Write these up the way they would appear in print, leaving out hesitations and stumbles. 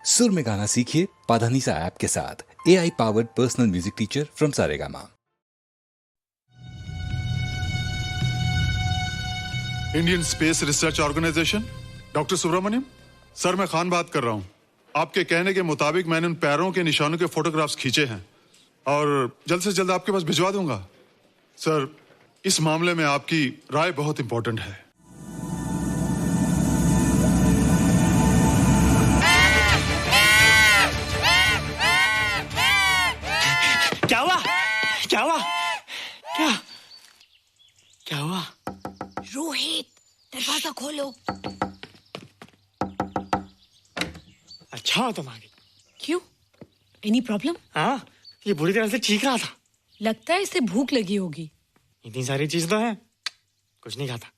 सुर में गाना सीखिए पाधानीसा ऐप के साथ। AI powered personal music teacher from Saregama. Indian Space Research Organisation, doctor Subramaniam sir, मैं खान बात कर रहा हूँ। आपके कहने के मुताबिक मैंने उन पैरों के निशानों के फोटोग्राफ्स खींचे हैं और जल्द से जल्द आपके पास भिजवा दूंगा। सर, इस मामले में आपकी राय बहुत इंपॉर्टेंट है। क्या हुआ? क्या हुआ? क्या क्या हुआ? रोहित, दरवाजा खोलो। अच्छा हो तुम आ गई। क्यों? Any problem? हाँ, ये बुरी तरह से चीख रहा था। लगता है इसे भूख लगी होगी। इतनी सारी चीज तो है, कुछ नहीं खाता।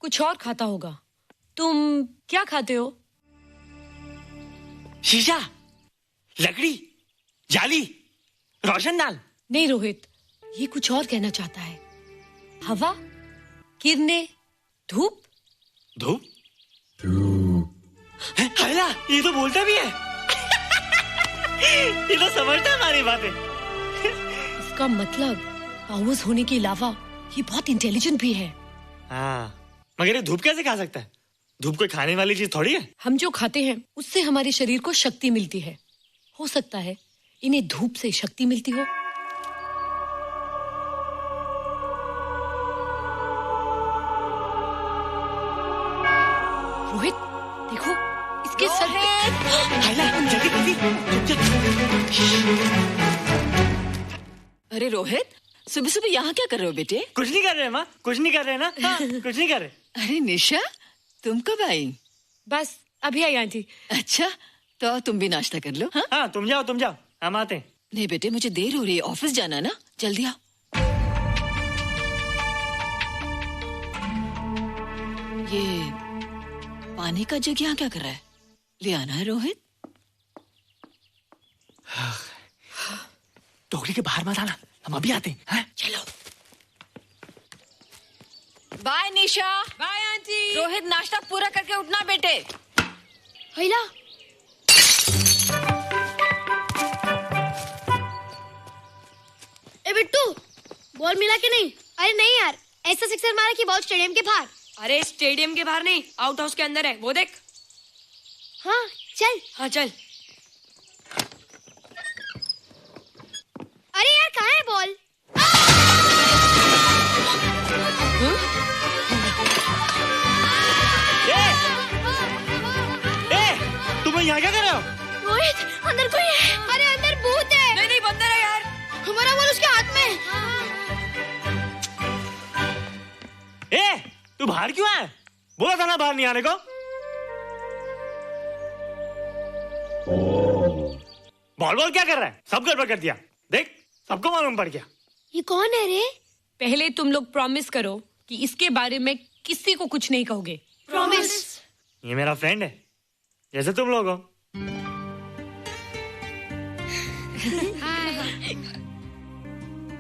कुछ और खाता होगा। तुम क्या खाते हो? शीशा, लकड़ी, जाली, रोशनदान। नहीं रोहित, ये कुछ और कहना चाहता है। हवा, किरणें, धूप। धूप? हैला, ये तो बोलता भी है। ये तो समझता है हमारी बातें। इसका मतलब पावर्स होने के अलावा ये बहुत इंटेलिजेंट भी है। हाँ, मगर ये धूप कैसे खा सकता है? धूप कोई खाने वाली चीज थोड़ी है। हम जो खाते हैं उससे हमारे शरीर को शक्ति मिलती है। हो सकता है इन्हें धूप से शक्ति मिलती हो। रोहित, देखो इसके सर पे। जल्दी अरे रोहित, सुबह सुबह यहाँ क्या कर रहे हो बेटे? कुछ नहीं कर रहे माँ, कुछ नहीं कर रहे ना। हाँ, कुछ नहीं कर रहे। अरे निशा, तुम कब आई? बस अभी आई आंटी। अच्छा, तो तुम भी नाश्ता कर लो। हाँ, हाँ, तुम जाओ, हम आते हैं। नहीं बेटे, मुझे देर हो रही है, ऑफिस जाना ना, जल्दी आओ। ये पानी का जग यहाँ क्या कर रहा है? ले आना है रोहित। टोकरी के बाहर मत आना, हम अभी आते हैं। चलो। Bye Nisha. Bye aunty. Rohit, नाश्ता पूरा करके उठना बेटे। हैला, ए बिट्टू, बॉल मिला कि नहीं? अरे नहीं यार, ऐसा सिक्सर मारा कि बॉल स्टेडियम के बाहर। अरे स्टेडियम के बाहर नहीं, आउट हाउस के अंदर है, वो देख। हाँ चल। हाँ चल। अरे यार, कहाँ है बॉल? तुम यहाँ क्या कर रहे हो? रोहित, अंदर कोई है। अरे अंदर भूत है। नहीं बंदर है यार। हमारा बॉल उसके हाथ में। तू बाहर क्यों है? बोला था ना बाहर नहीं आने को। बॉल क्या कर रहा है? सब गड़बड़ कर दिया। देख, सबको मालूम पड़ गया। ये कौन है रे? पहले तुम लोग प्रॉमिस करो कि इसके बारे में किसी को कुछ नहीं कहोगे। प्रॉमिस। ये मेरा फ्रेंड है, जैसे तुम लोग हो।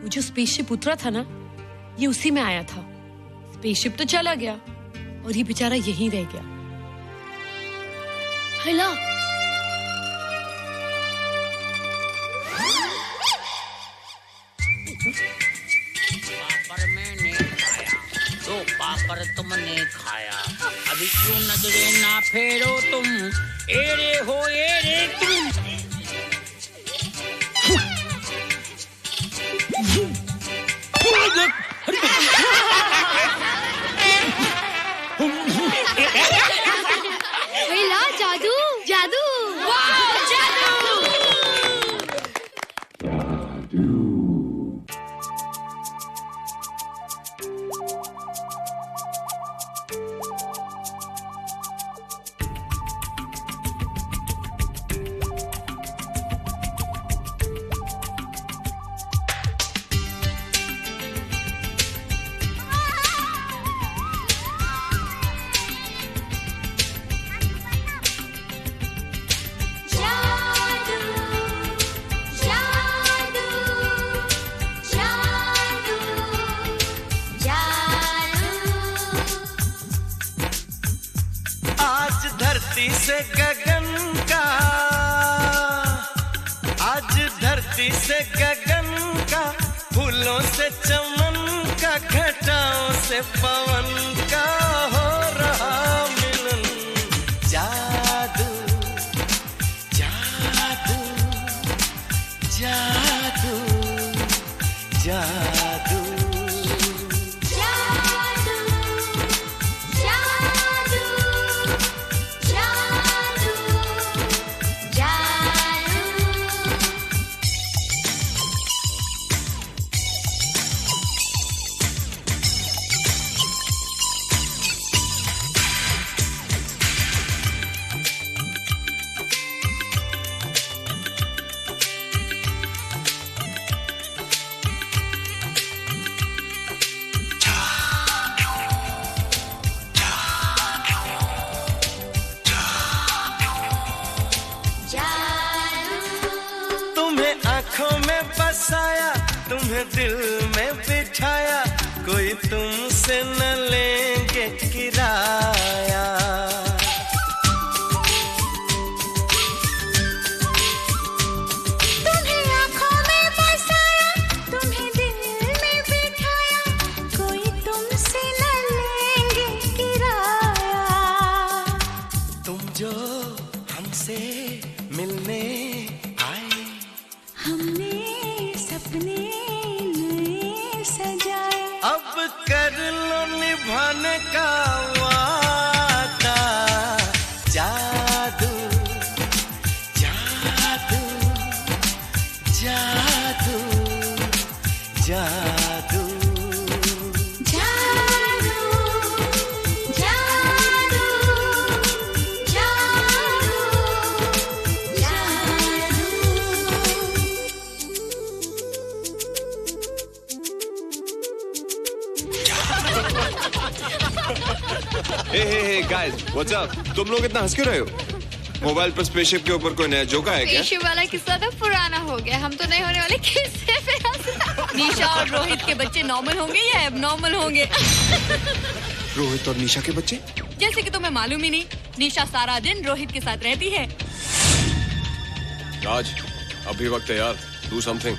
वो जो स्पेसशिप उतरा था ना, ये उसी में आया था। स्पेसशिप तो चला गया और ये बेचारा यहीं रह गया। हैला, पापड़ मैंने खाया, दो पापड़ तुमने खाया, अभी क्यों नजरे ना फेरो तुम, एरे हो एरे तुम। हैला, जादू जादू। वाह, जादू। धरती से गगन का धरती से गगन का, फूलों से चमन का, घटाओं से पवन का हो रहा मिलन। जादू जादू जादू जादू बसाया, तुम्हें दिल में बिठाया, कोई तुमसे न लेंगे किराया। तुम्हें आँखों में बसाया, तुम्हें दिल में बिठाया, कोई तुमसे न लेंगे किराया। तुम जो हमसे मिलने आए, हमने सपने नए सजाए, अब कर लो निभाने का वादा। जादू जादू जादू जादू हे गाइस, व्हाट्स अप? तुम लोग इतना हंस क्यों रहे हो? मोबाइल पर स्पेसशिप के ऊपर कोई नया जोका है क्या? स्पेसशिप वाला किस्सा तो पुराना हो गया, हम तो नहीं होने वाले किस्से पे हंसना। निशा और रोहित के बच्चे नॉर्मल होंगे या एबनॉर्मल होंगे? रोहित और निशा के बच्चे? जैसे कि तुम्हें मालूम ही नहीं, निशा सारा दिन रोहित के साथ रहती है। राज, अभी वक्त है यार, डू समथिंग,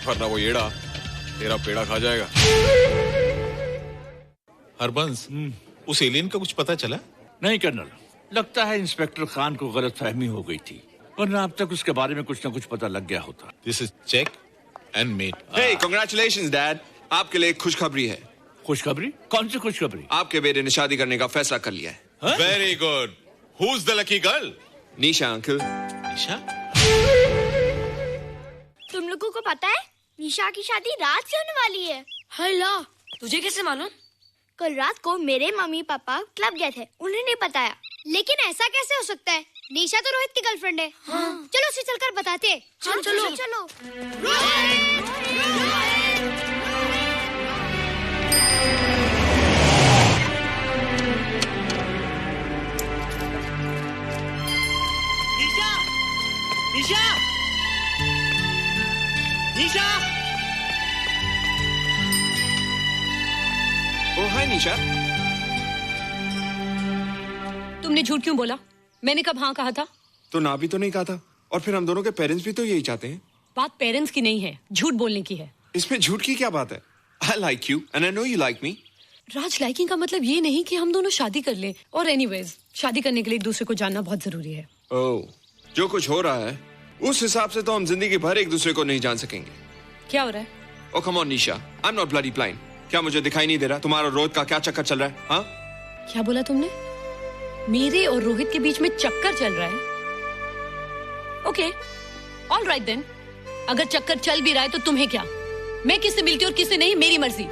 वरना वो येड़ा तेरा पेड़ा खा जाएगा। हरबंस, उस एलियन का कुछ पता चला? नहीं कर्नल, लगता है इंस्पेक्टर खान को गलतफहमी हो गई थी, वरना अब तक उसके बारे में कुछ न कुछ पता लग गया होता। This is check and mate. Hey, congratulations dad, आपके लिए एक खुशखबरी है। खुशखबरी? कौन सी खुशखबरी? आपके बेटे ने शादी करने का फैसला कर लिया है। Very good. Who is the lucky girl? Nisha uncle. Nisha? तुम लोगों को पता है निशा की शादी रात से होने वाली है। हल्ला, तुझे कैसे मालूम? कल रात को मेरे मम्मी पापा क्लब गए थे, उन्हें नहीं बताया। लेकिन ऐसा कैसे हो सकता है? निशा तो रोहित की गर्लफ्रेंड है। हाँ। चलो उसे चलकर बताते हैं। चलो चलो चलो। निशा, निशा, निशा। ओ हाय निशा। तुमने झूठ क्यों बोला? मैंने कब हाँ कहा था? तो ना भी तो नहीं कहा था, और फिर हम दोनों के पेरेंट्स भी तो यही चाहते हैं। बात पेरेंट्स की नहीं है, झूठ बोलने की है। इसमें झूठ की क्या बात है? I like you and I know you like me. Raj, liking का मतलब ये नहीं कि हम दोनों शादी कर लें। और एनीवेज, शादी करने के लिए एक दूसरे को जानना बहुत जरूरी है। ओह, जो कुछ हो रहा है उस हिसाब से तो हम जिंदगी भर एक दूसरे को नहीं जान सकेंगे। क्या हो रहा है? Oh come on Nisha, I'm not bloody blind. क्या मुझे दिखाई नहीं दे रहा तुम्हारा रोहित का क्या चक्कर चल रहा है? हाँ? क्या बोला तुमने? मेरे और रोहित के बीच में चक्कर चल रहा है? Okay, all right then. अगर चक्कर चल भी रहा है तो तुम्हें क्या? मैं किससे मिलती हूँ और किससे नहीं, मेरी मर्जी।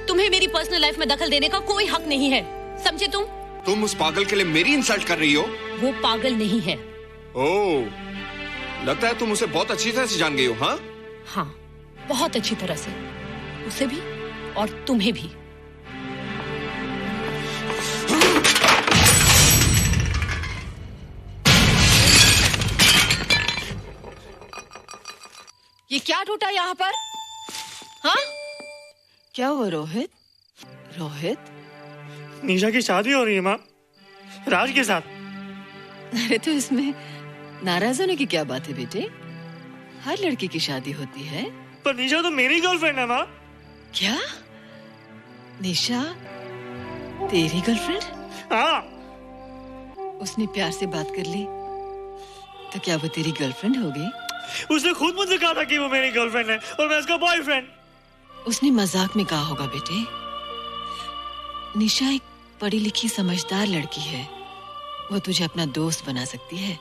तुम्हें मेरी पर्सनल लाइफ में दखल देने का कोई हक नहीं है, समझे तुम? तुम उस पागल के लिए मेरी इंसल्ट कर रही हो? वो पागल नहीं है। ओह, लगता है तुम उसे बहुत अच्छी तरह से जान गई हो। हाँ? हाँ, बहुत अच्छी तरह से, उसे भी और तुम्हें भी। ये क्या टूटा यहाँ पर? हाँ? क्या हुआ रोहित? रोहित? निशा की शादी हो रही है माँ, राज के साथ। अरे तो इसमें नाराज होने की क्या बात है बेटे? हर लड़की की शादी होती है। पर निशा तो मेरी गर्लफ्रेंड है माँ। क्या? निशा तेरी गर्लफ्रेंड? हाँ। उसने प्यार से बात कर ली तो क्या वो तेरी गर्लफ्रेंड होगी? उसने खुद मुझसे कहा था कि वो मेरी गर्लफ्रेंड है और मैं उसका बॉयफ्रेंड। उसने मजाक में कहा होगा बेटे। निशा एक पढ़ी लिखी समझदार लड़की है। वो तुझे अपना दोस्त बना सकती है,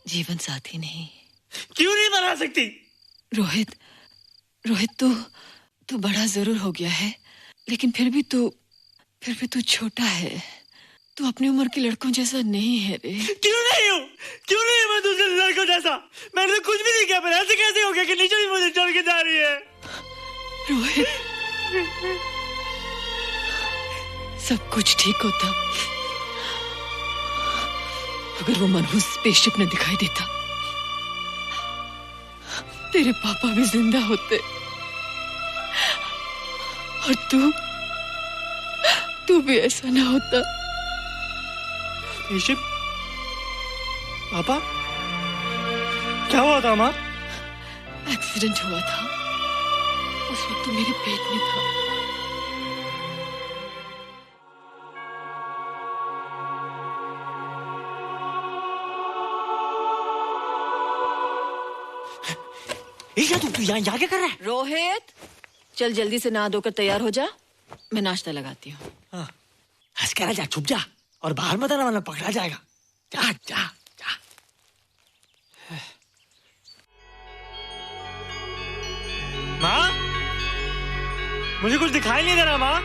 जीवन साथी नहीं। क्यों नहीं बना सकती? रोहित तू बड़ा जरूर हो गया है, लेकिन फिर भी तू छोटा है। तू अपनी उम्र के लड़कों जैसा नहीं है रे। क्यों नहीं हूँ? क्यों नहीं मैं दूसरे लड़कों जैसा? मैंने तो कुछ भी नहीं किया, पर ऐसे कैसे हो गया कि निशा भी मुझे छोड़ के जा रही है? रोहित, सब कुछ ठीक होता अगर वो मनहूस स्पेसशिप न दिखाई देता। तेरे पापा भी जिंदा होते और तू भी ऐसा ना होता। स्पेसशिप? पापा? क्या हुआ था माँ? एक्सीडेंट हुआ था, उस वक्त तू मेरे पेट में था। तू यहाँ क्या कर रहा है? रोहित, चल जल्दी से नहा धोकर तैयार हो जा, मैं नाश्ता लगाती हूँ। हंस कर जा, छुप जा और बाहर मत आना वरना पकड़ा जाएगा। जा जा जा। माँ, मुझे कुछ दिखाई नहीं दे रहा माँ।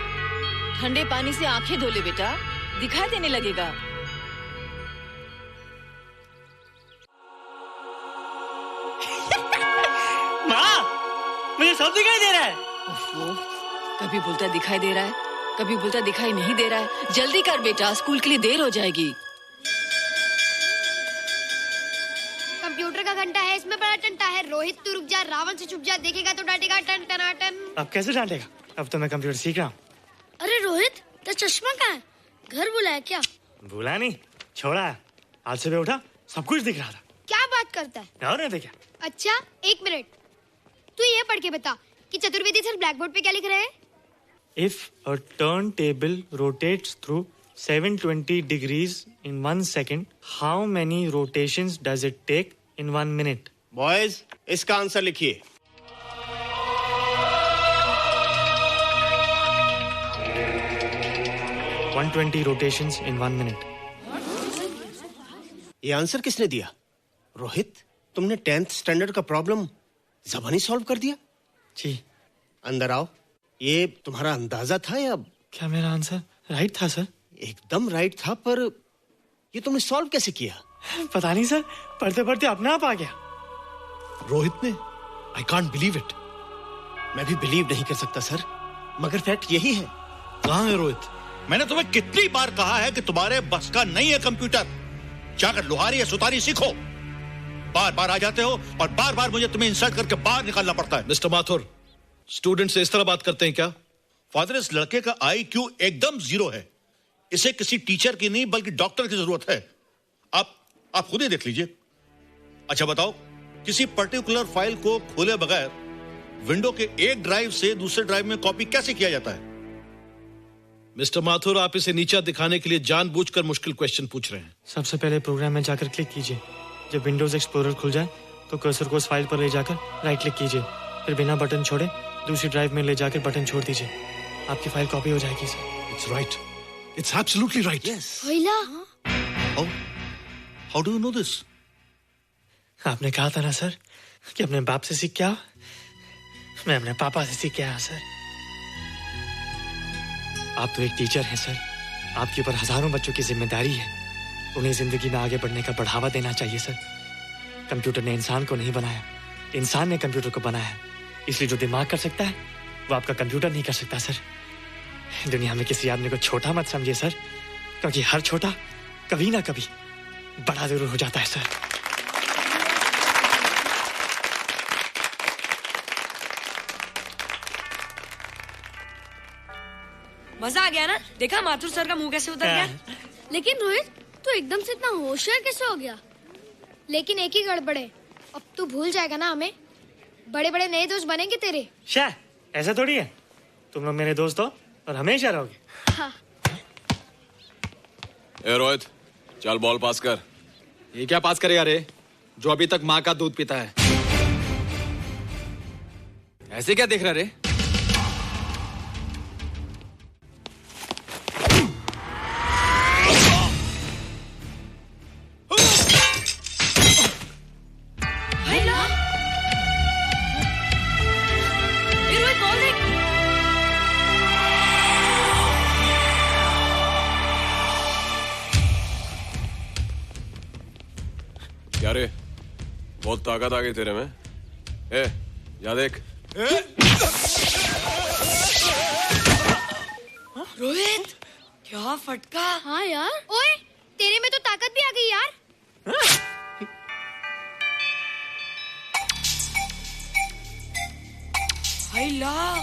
ठंडे पानी से आंखें धो ले बेटा, दिखाई देने लगेगा। माँ, मुझे सब दिखाई दे रहा है। कभी बोलता दिखाई दे रहा है, कभी बोलता दिखाई नहीं दे रहा है। जल्दी कर बेटा, स्कूल के लिए देर हो जाएगी। कंप्यूटर का घंटा है, इसमें बड़ा टंटा है। रोहित तू रुक जा, रावण से छुप जा, देखेगा तो डांटेगा टन टनाटन। अब कैसे डांटेगा? अब तो मैं कंप्यूटर सीख रहा हूँ। अरे रोहित, तेरा चश्मा कहाँ है? घर बुलाया क्या? भूला नहीं, छोड़ा। आज सुबह उठा, सब कुछ दिख रहा था। क्या बात करता है? और नहीं देखा। अच्छा, एक मिनट, तू ये पढ़ के बता कि चतुर्वेदी सर ब्लैक बोर्ड पे क्या लिख रहे हैं? If a turntable rotates through 720 degrees in 1 second, how many rotations does it take in 1 minute? Boys, इसका आंसर लिखिए। – 120 rotations in 1 minute. ये आंसर किसने दिया? रोहित, तुमने 10th स्टैंडर्ड का प्रॉब्लम ज़बानी सॉल्व कर दिया? जी। अंदर आओ। ये तुम्हारा अंदाजा था या? क्या मेरा आंसर राइट था सर? एकदम राइट था, पर ये तुमने सॉल्व कैसे किया? पता नहीं सर, पढ़ते पढ़ते अपने आप आ गया। रोहित ने? I can't believe it. मैं भी बिलीव नहीं कर सकता सर, मगर फैक्ट यही है। कहाँ है रोहित? मैंने तुम्हें कितनी बार कहा है कि तुम्हारे बस का नहीं है कंप्यूटर। जाकर लोहारी या सुतारी सीखो। बार बार आ जाते हो और बार बार मुझे तुम्हें इंसल्ट करके बाहर निकालना पड़ता है। मिस्टर माथुर, स्टूडेंट से इस तरह बात करते हैं क्या? फादर, इस लड़के का IQ एकदम 0 है। इसे किसी टीचर की नहीं बल्कि डॉक्टर की जरूरत है। आप खुद ही देख लीजिए। अच्छा बताओ, किसी पर्टिकुलर फाइल को खोले बगैर विंडो के एक ड्राइव से दूसरे ड्राइव में कॉपी कैसे किया जाता है? मिस्टर माथुर, आप इसे नीचा दिखाने के लिए जानबूझकर मुश्किल क्वेश्चन पूछ रहे हैं। सबसे पहले प्रोग्राम में जाकर क्लिक कीजिए। जब विंडोज एक्सप्लोरर खुल जाए तो कर्सर को उस फाइल पर ले जाकर राइट क्लिक कीजिए, फिर बिना बटन छोड़े दूसरी ड्राइव में ले जाकर बटन छोड़ दीजिए। आपकी फाइल कॉपी हो जाएगी sir. It's right, it's absolutely right. How do you know this? आपने कहा था ना सर कि अपने बाप से सीख के आओ। मैं अपने पापा से सीख के आया सर। आप तो एक टीचर हैं सर, आपके ऊपर हजारों बच्चों की जिम्मेदारी है। उन्हें जिंदगी में आगे बढ़ने का बढ़ावा देना चाहिए सर। कंप्यूटर ने इंसान को नहीं बनाया, इंसान ने कंप्यूटर को बनाया है। इसलिए जो दिमाग कर सकता है वो आपका कंप्यूटर नहीं कर सकता सर। दुनिया में किसी आदमी को छोटा मत समझिए सर, क्योंकि हर छोटा कभी ना कभी बड़ा जरूर हो जाता है सर। मजा आ गया ना? देखा माथुर सर का मुंह कैसे उतर गया? लेकिन रोहित, तू एकदम से इतना होशियार कैसे हो गया? लेकिन एक ही गड़बड़ है, अब तू भूल जाएगा ना हमें। बड़े बड़े नए दोस्त बनेंगे तेरे। शाह, ऐसा थोड़ी है। तुम लोग मेरे दोस्त हो और हमेशा रहोगे। हाँ। ए रोहित, चल बॉल पास कर। ये क्या पास करेगा रे, जो अभी तक माँ का दूध पीता है? ऐसे क्या देख रहा रे? क्या रे, बहुत ताकत आ गई तेरे में। ए, जा देख। रोहित, क्या फटका। हाँ यार। ओए, तेरे में तो ताकत भी आ गई यार। हाय ला,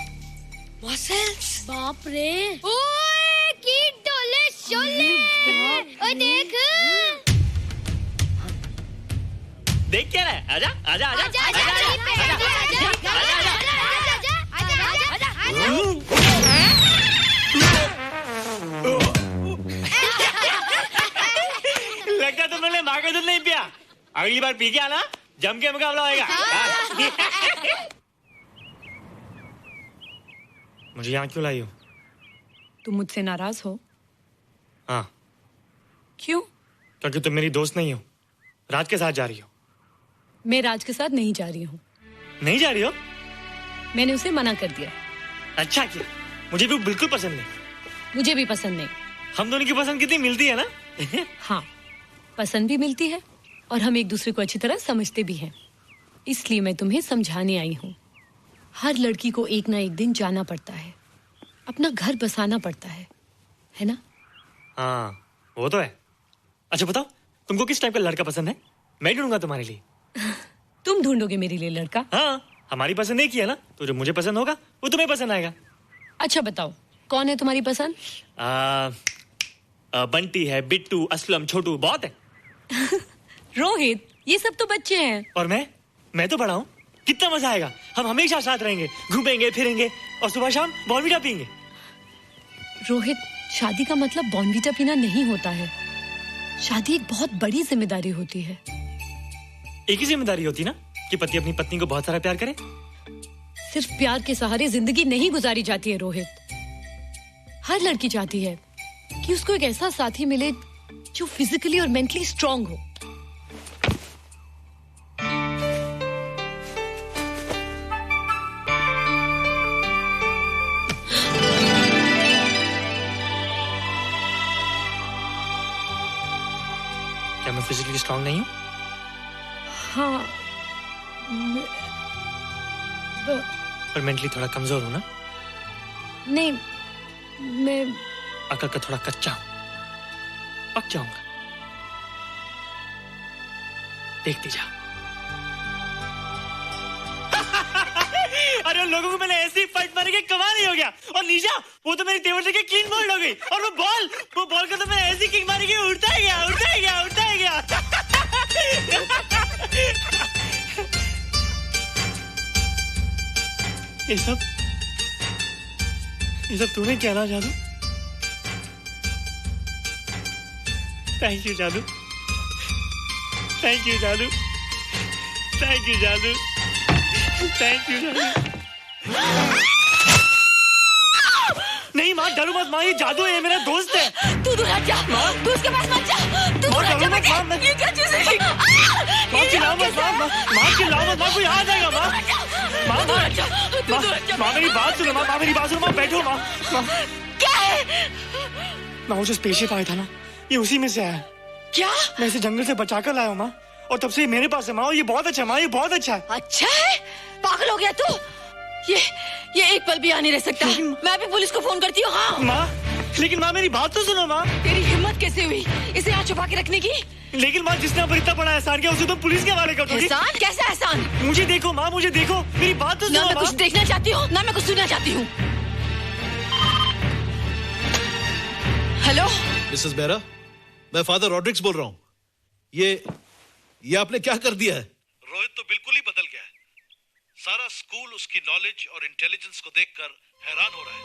मसल्स। बाप रे। ओए, की डोले शोले। ओए देख। देख क्या रहा है? आजा आजा आजा आजा लगता तुम लोगों ने माँ का दूध नहीं पिया। अगली बार पी के आना, जम के मुकाबला होएगा। मुझे यहाँ क्यों लाई हो? तुम मुझसे नाराज हो? हाँ। क्यों? क्योंकि तुम मेरी दोस्त नहीं हो, राज के साथ जा रही हो। मैं राज के साथ नहीं जा रही हूँ। नहीं जा रही हो? मैंने उसे मना कर दिया। अच्छा किया, मुझे भी बिल्कुल पसंद नहीं। मुझे भी पसंद नहीं। हम दोनों की पसंद कितनी मिलती है ना। हाँ, पसंद भी मिलती है और हम एक दूसरे को अच्छी तरह समझते भी हैं। इसलिए मैं तुम्हें समझाने आई हूँ। हर लड़की को एक ना एक दिन जाना पड़ता है, अपना घर बसाना पड़ता है ना? हाँ, वो तो है। अच्छा बताओ, तुमको किस टाइप का लड़का पसंद है? मैं ढूंढूंगा तुम्हारे लिए। तुम ढूंढोगे मेरे लिए लड़का? हाँ, हमारी पसंद एक ही है ना, तो जो मुझे पसंद होगा वो तुम्हें पसंद आएगा। अच्छा बताओ, कौन है तुम्हारी पसंद? बंटी है, बिट्टू, असलम, छोटू, बहुत है। रोहित, ये सब तो बच्चे हैं। और मैं तो बड़ा हूँ। कितना मजा आएगा। हम हमेशा साथ रहेंगे, घूमेंगे फिरेंगे और सुबह शाम बॉर्नवीटा पीएंगे। रोहित, शादी का मतलब बॉर्नवीटा पीना नहीं होता है। शादी एक बहुत बड़ी जिम्मेदारी होती है। एक ही जिम्मेदारी होती ना कि पति अपनी पत्नी को बहुत सारा प्यार करे। सिर्फ प्यार के सहारे जिंदगी नहीं गुजारी जाती है रोहित। हर लड़की चाहती है कि उसको एक ऐसा साथी मिले जो फिजिकली और मेंटली स्ट्रांग हो। क्या मैं फिजिकली स्ट्रांग नहीं हूँ? हाँ, पर मेंटली थोड़ा कमजोर हूँ ना? नहीं, मैं अकल का थोड़ा कच्चा हूँ। पक जाऊंगा, देखती जाओ। अरे उन लोगों को मैंने ऐसी फाइट मारी कि कमाल ही हो गया। और निशा, वो तो मेरी टेबल से क्लीन बोल्ड हो गई। और वो बॉल को तो मैंने ऐसी किक मारी कि उड़ता ही गया, उड़ता ही गया, उड़ता ही गया। ये सब तूने क्या ना जादू? थैंक यू जादू, थैंक यू जादू, थैंक यू जादू, थैंक यू जादू। नहीं माँ, डरो मत माँ, ये जादू है, मेरा दोस्त है। तू दूर हट जा, तू उसके पास मत जा। तू दूर हट जा बेटा। ये क्या चीज़ है? माँ चिल्लाओ मत, माँ चिल्लाओ मत, माँ कोई आ जाएगा। माँ मेरी बात सुनो, माँ मेरी बात सुनो, माँ बैठो। माँ क्या है? माँ वो जो स्पेसशिप आया था ना, ये उसी में से आया। क्या? मैं इसे जंगल से बचाकर लाया हूँ माँ, और तब से ये मेरे पास है माँ। और ये बहुत अच्छा है माँ, ये बहुत अच्छा है। अच्छा है? पागल हो गया तू? ये एक पल भी यहाँ नहीं रह सकता। मैं अभी पुलिस को फोन करती हूँ। हाँ माँ, लेकिन माँ मेरी बात तो सुनो माँ। तेरी हिम्मत कैसे हुई इसे यहाँ छुपा के रखने की? लेकिन माँ, जिसने पर इतना बड़ा एहसान किया उसे तो पुलिस के हवाले कर दोगी। एहसान? कैसा एहसान? मुझे देखो माँ, मुझे देखो, मेरी बात तो सुनो। ना मैं कुछ देखना चाहती हूँ, ना मैं कुछ सुनना चाहती हूँ। हेलो मिसेस बेरा, मैं फादर रॉड्रिक्स बोल रहा हूँ। ये आपने क्या कर दिया है? रोहित तो सारा स्कूल उसकी नॉलेज और इंटेलिजेंस को देखकर हैरान हो रहा है।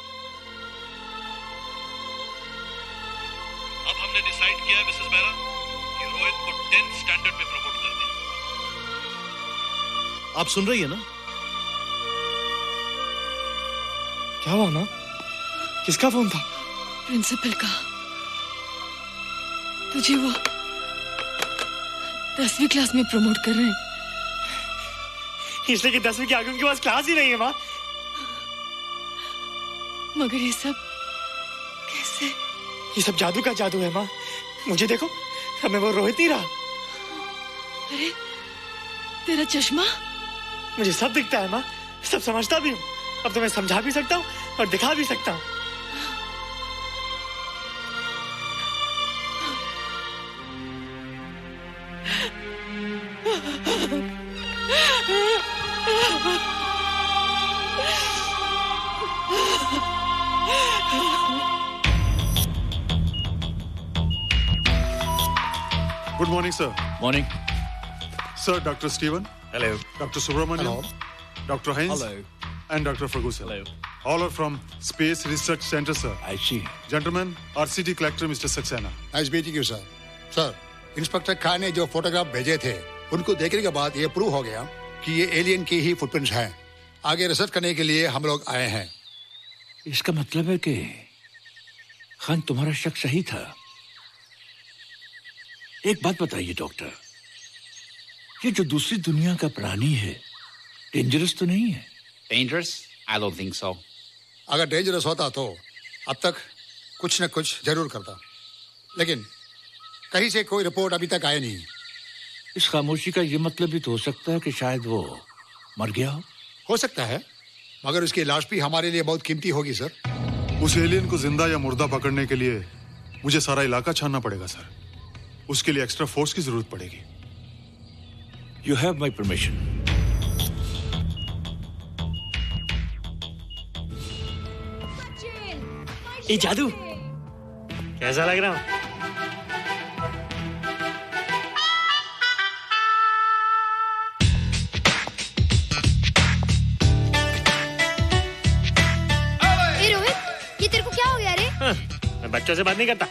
अब हमने डिसाइड किया मिसेस मेहरा कि रोहित को 10th स्टैंडर्ड में प्रमोट कर दें। आप सुन रही है ना? क्या हुआ माँ? किसका फोन था? प्रिंसिपल का। तुझे वो 10वीं क्लास में प्रमोट कर रहे हैं। इसलिए कि 10वीं के आगे उनके पास क्लास ही नहीं है माँ। मगर ये सब कैसे? ये सब जादू का जादू है माँ। मुझे देखो, हमें वो रोहित नहीं रहा। अरे तेरा चश्मा? मुझे सब दिखता है माँ, सब समझता भी हूँ। अब तो मैं समझा भी सकता हूँ और दिखा भी सकता हूँ। Good morning, sir. Morning. Sir, Dr. Steven. Hello. Dr. Subramaniam. Dr. Heinz. Hello. And Dr. Ferguson. Hello. All are from Space Research Center, sir. I see. Gentlemen, our city collector, Mr. Saxena. Nice meeting you sir. Sir, inspector Khan ने जो photograph भेजे थे उनको देखने के बाद ये prove हो गया कि ये एलियन की ही फुटप्रिंट्स हैं। आगे रिसर्च करने के लिए हम लोग आए हैं। इसका मतलब है कि खान तुम्हारा शक सही था। एक बात बताइए डॉक्टर, ये जो दूसरी दुनिया का प्राणी है डेंजरस तो नहीं है? Dangerous? I don't think so. अगर डेंजरस होता तो अब तक कुछ न कुछ जरूर करता, लेकिन कहीं से कोई रिपोर्ट अभी तक आई नहीं। इस खामोशी का ये मतलब भी तो हो सकता है कि शायद वो मर गया हो सकता है, मगर उसकी लाश भी हमारे लिए बहुत कीमती होगी सर। उस एलियन को जिंदा या मुर्दा पकड़ने के लिए मुझे सारा इलाका छानना पड़ेगा सर। उसके लिए एक्स्ट्रा फोर्स की जरूरत पड़ेगी। You have my permission. ये जादू कैसा लग रहा हूँ? रोहित, ये तेरे को क्या हो गया रे? मैं बच्चों से बात नहीं करता।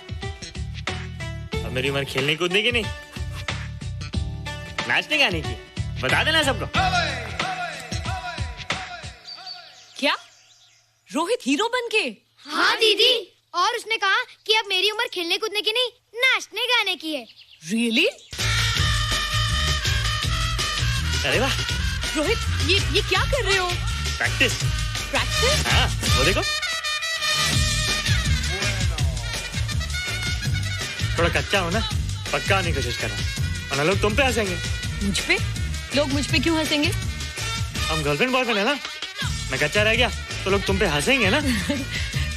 अब मेरी उम्र खेलने कूदने की नहीं, नाचने गाने की। बता देना सबको। क्या रोहित हीरो बन के? हाँ दीदी, और उसने कहा कि अब मेरी उम्र खेलने कूदने की नहीं, नाचने गाने की है। रियली? अरे वाह रोहित, ये क्या कर रहे हो? प्रैक्टिस। प्रैक्टिस? हाँ, वो देखो। थोड़ा कच्चा हो ना, पक्का होने की कोशिश कर रहा हूँ, वरना लोग तुम पे हंसेंगे। मुझ पे? लोग मुझ पे क्यों हंसेंगे? हम गर्लफ्रेंड बॉयफ्रेंड है ना, मैं कच्चा रह गया तो लोग तुम पे हंसेंगे ना।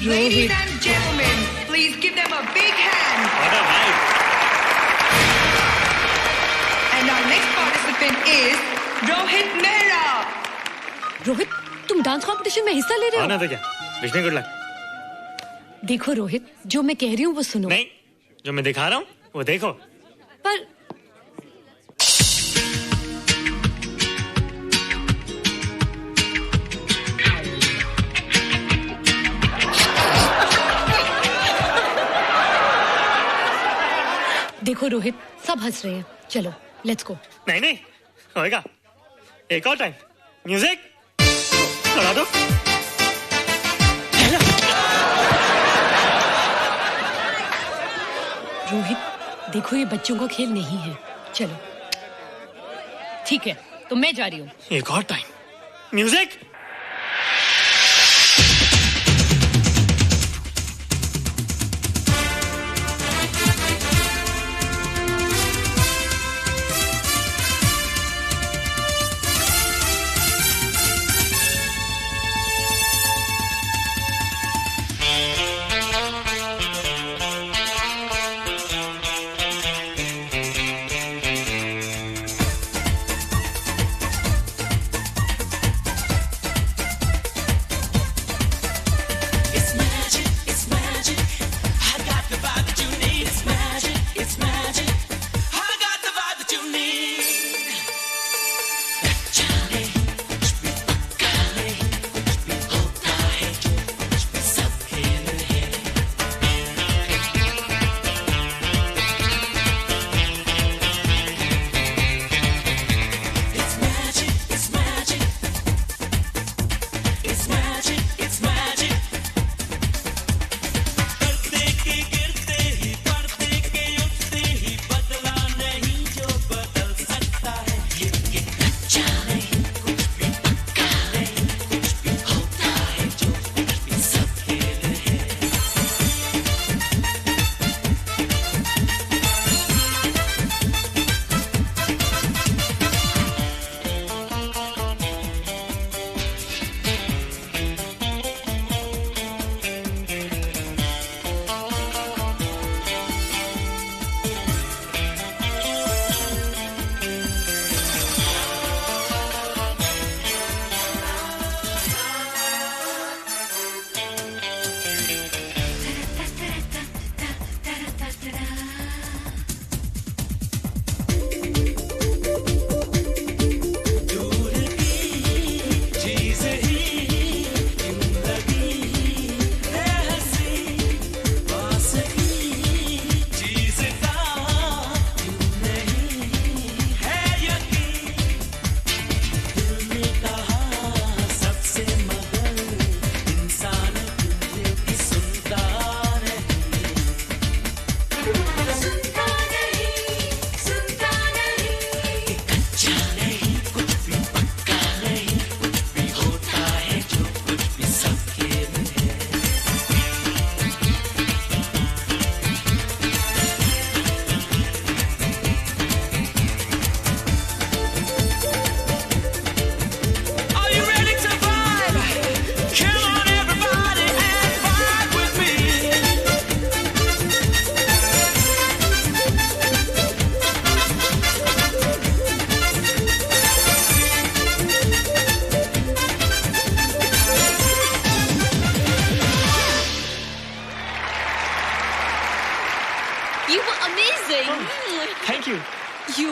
Ladies and gentlemen, please give them a big hand. What a vibe. And our next participant is Rohit Mehra. Rohit, तुम डांस कंपटीशन में हिस्सा ले रहे हो? ना तो क्या, विश मी गुड लक। देखो रोहित, जो मैं कह रही हूँ वो सुनो। नहीं, जो मैं दिखा रहा हूँ वो देखो। पर देखो रोहित, सब हंस रहे हैं। चलो लेट्स गो। नहीं नहीं होएगा, एक और टाइम। म्यूजिक लगा दो। रोहित देखो, ये बच्चों का खेल नहीं है। चलो ठीक है, तो मैं जा रही हूँ। एक और time. Music.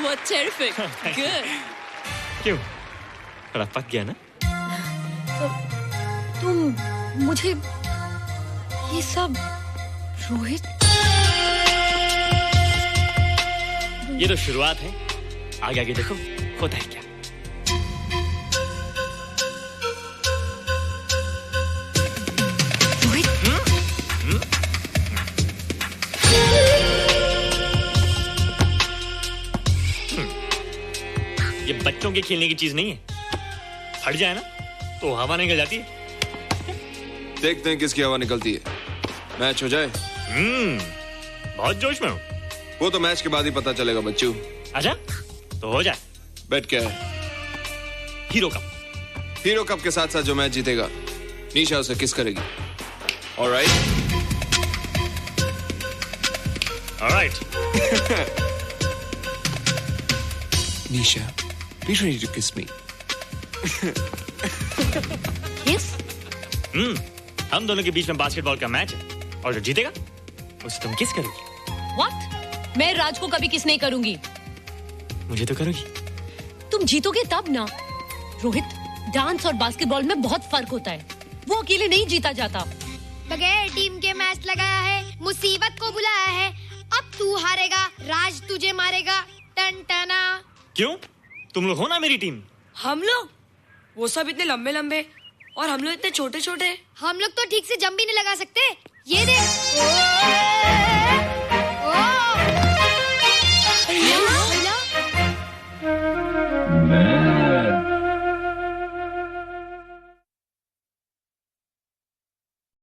were terrific. Good. क्यों? थोड़ा पक गया ना? तुम मुझे ये सब रोहित ये तो शुरुआत है, आगे आगे देखो होता है क्या। ये बच्चों के खेलने की चीज नहीं है, फट जाए ना तो हवा निकल जाती है। देखते हैं किसकी हवा निकलती है। मैच हो जाए। बहुत जोश में हूँ। वो तो मैच के बाद ही पता चलेगा बच्चू। अच्छा तो हो जाए। बेट क्या है? Hero cup. हीरो कप के साथ साथ जो मैच जीतेगा निशा उसे किस करेगी। Alright alright. Nisha, be ready to kiss me. Kiss? हम दोनों के बीच में बास्केटबॉल का मैच है और जो जीतेगा उसे तुम किस करोगी। What? मैं राज को कभी किस नहीं करूंगी। मुझे तो करोगी। तुम जीतोगे तब ना। रोहित, डांस और बास्केटबॉल में बहुत फर्क होता है, वो अकेले नहीं जीता जाता। बगैर टीम के मैच लगाया है, मुसीबत को बुलाया है। अब तू हारेगा, राज तुझे मारेगा। टन टना। क्यों? तुम लोग हो ना मेरी टीम। हम लोग? वो सब इतने लंबे लंबे और हम लोग इतने छोटे छोटे। हम लोग तो ठीक से जंप भी नहीं लगा सकते। ये देख।